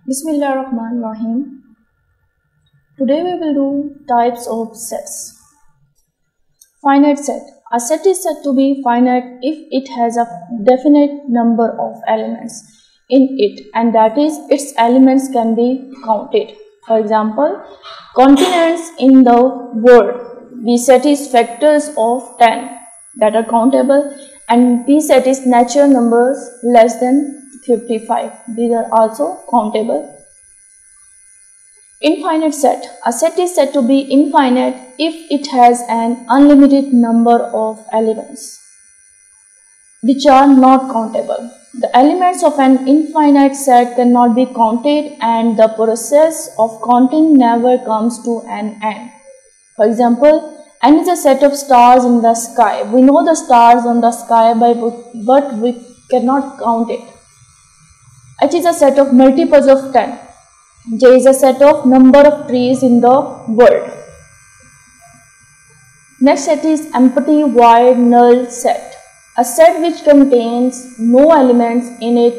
Bismillahirrahmanirrahim. Today we will do types of sets. Finite set. A set is said to be finite if it has a definite number of elements in it, and that is, its elements can be counted. For example, continents in the world. B set is factors of 10 that are countable, and P set is natural numbers less than 55. These are also countable. Infinite set. A set is said to be infinite if it has an unlimited number of elements which are not countable. The elements of an infinite set cannot be counted, and the process of counting never comes to an end. For example, N is a set of stars in the sky. We know the stars on the sky, but we cannot count it. H is a set of multiples of 10. J is a set of number of trees in the world. Next set is empty, void, null set. A set which contains no elements in it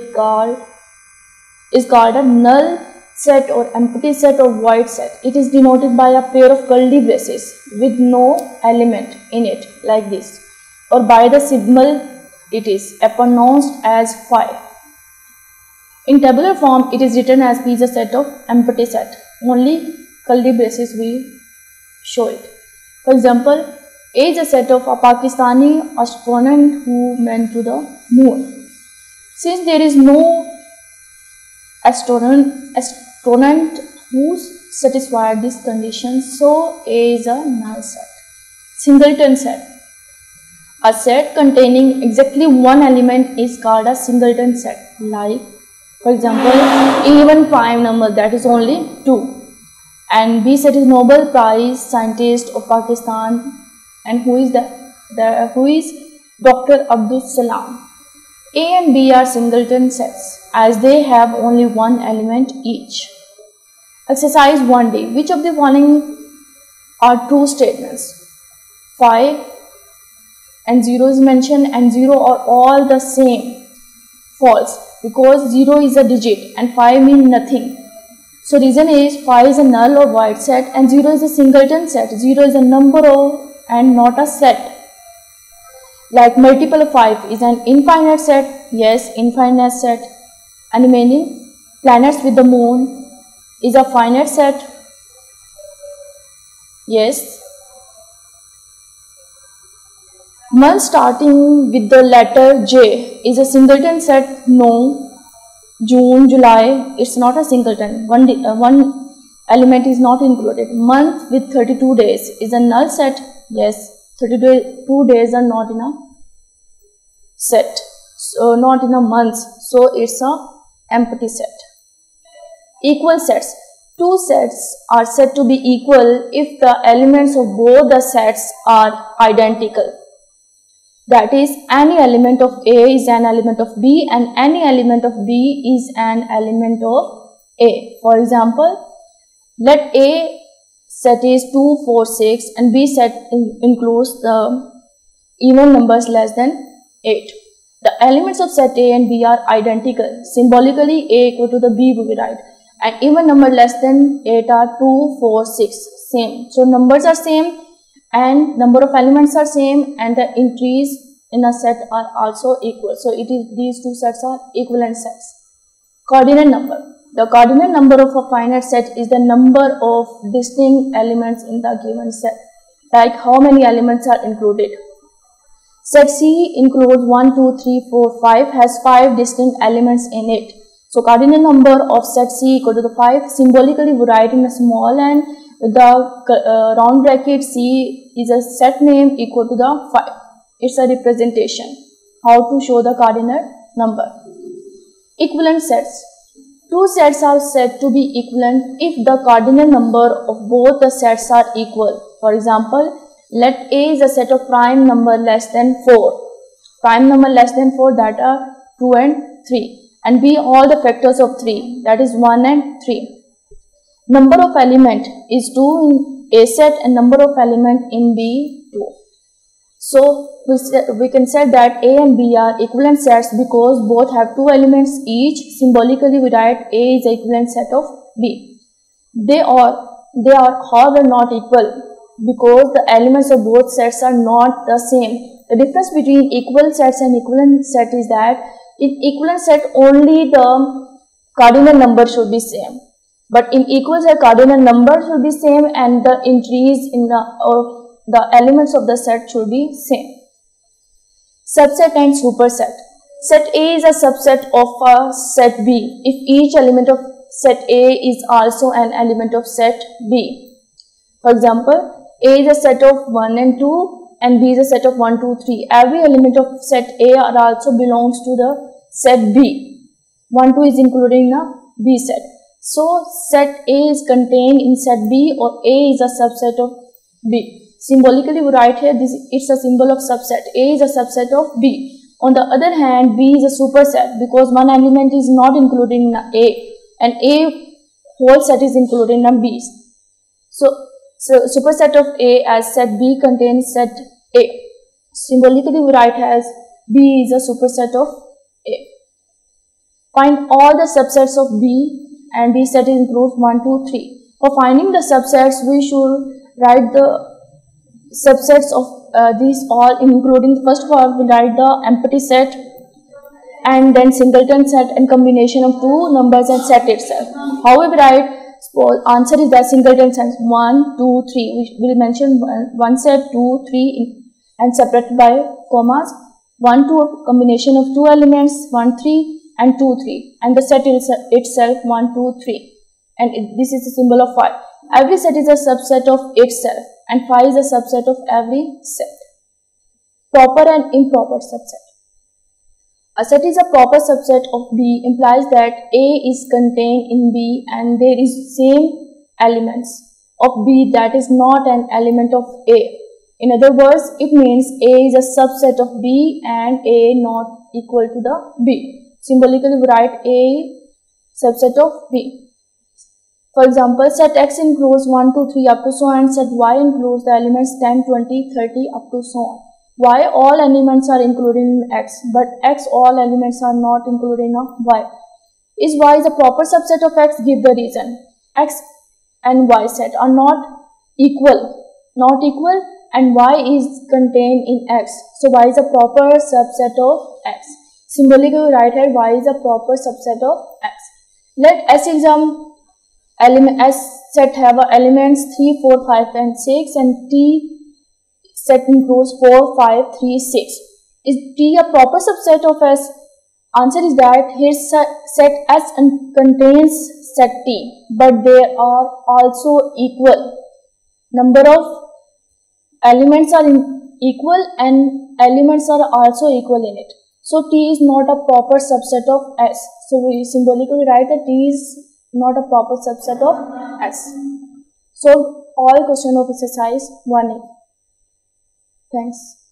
is called a null set or empty set or void set. It is denoted by a pair of curly braces with no element in it, like this, or by the symbol it is pronounced as phi. In tabular form, it is written as P is a set of empty set. Only curly braces we show it. For example, A is a set of a Pakistani astronaut who went to the moon. Since there is no astronaut who satisfied this condition, so A is a null set. Singleton set. A set containing exactly one element is called a singleton set. Like, for example, even prime number, that is only 2. And B set is Nobel Prize scientist of Pakistan, and who is Dr. Abdul Salam. A and B are singleton sets as they have only one element each. Exercise 1D. Which of the following are true statements? 5 and 0 is mentioned, and 0 are all the same. False, because 0 is a digit and 5 means nothing. So reason is 5 is a null or void set and 0 is a singleton set. 0 is a number and not a set. Like multiple of 5 is an infinite set. Yes, infinite set. And remaining planets with the moon is a finite set. Yes. Month starting with the letter J is a singleton set. No. June, July, it's not a singleton. One element is not included. Month with 32 days is a null set. Yes, 32 days are not in a set, so not in a month, so it's a empty set. Equal sets. Two sets are said to be equal if the elements of both the sets are identical. That is, any element of A is an element of B and any element of B is an element of A. For example, let A set is 2, 4, 6 and B set includes the even numbers less than 8. The elements of set A and B are identical. Symbolically, A equal to the B we write, and even number less than 8 are 2, 4, 6, same. So numbers are same and number of elements are same, and the entries in a set are also equal. So these two sets are equivalent sets. Coordinate number. The coordinate number of a finite set is the number of distinct elements in the given set. Like how many elements are included. Set C includes 1, 2, 3, 4, 5, has 5 distinct elements in it. So coordinate number of set C equal to the 5. Symbolically we write in a small and the round bracket C is a set name equal to the 5. It's a representation. How to show the coordinate number. Equivalent sets. Two sets are said to be equivalent if the coordinate number of both the sets are equal. For example, let A is a set of prime number less than 4. Prime number less than 4, that are 2 and 3. And B all the factors of 3, that is 1 and 3. Number of element is 2 in A set and number of element in B 2. So we can say that A and B are equivalent sets because both have two elements each. Symbolically we write A is the equivalent set of B. They are however not equal because the elements of both sets are not the same. The difference between equal sets and equivalent set is that in equivalent set only the cardinal number should be same, but in equal set cardinal number should be same and the entries in the elements of the set should be same. Subset and superset. Set A is a subset of set B if each element of set A is also an element of set B. For example, A is a set of 1 and 2 and B is a set of 1, 2, 3. Every element of set A also belongs to the set B. 1, 2 is included in a B set. So set A is contained in set B, or A is a subset of B. Symbolically we write here it's a symbol of subset. A is a subset of B. On the other hand, B is a superset because one element is not included in A and A whole set is included in B. So superset of A as set B contains set A. Symbolically we write as B is a superset of A. Find all the subsets of B, and B set includes 1, 2, 3. For finding the subsets, we should write the subsets of these all, including first of all we write the empty set and then singleton set and combination of two numbers and set itself. How we write? Answer is that singleton set 1, 2, 3. We will mention one set, 2, 3 and separated by commas. 1, 2 combination of two elements 1, 3 and 2, 3 and the set itself 1, 2, 3 and this is the symbol of phi. Every set is a subset of itself and phi is a subset of every set. Proper and improper subset. A set is a proper subset of B implies that A is contained in B and there is same elements of B that is not an element of A. In other words, it means A is a subset of B and A not equal to the B. Symbolically we write A subset of B. For example, set X includes 1, 2, 3 up to so on, and set Y includes the elements 10, 20, 30 up to so on. Y all elements are included in X, but X all elements are not included in Y. Is Y is a proper subset of X? Give the reason. X and Y set are not equal, and Y is contained in X. So Y is a proper subset of X. Symbolically we write here Y is a proper subset of X. Let S set have elements 3, 4, 5 and 6 and T set includes 4, 5, 3, 6. Is T a proper subset of S? Answer is that here set S contains set T, but they are also equal. Number of elements are equal and elements are also equal in it. So T is not a proper subset of S. So we symbolically write that T is not a proper subset of S. So all question of exercise 1A. Thanks.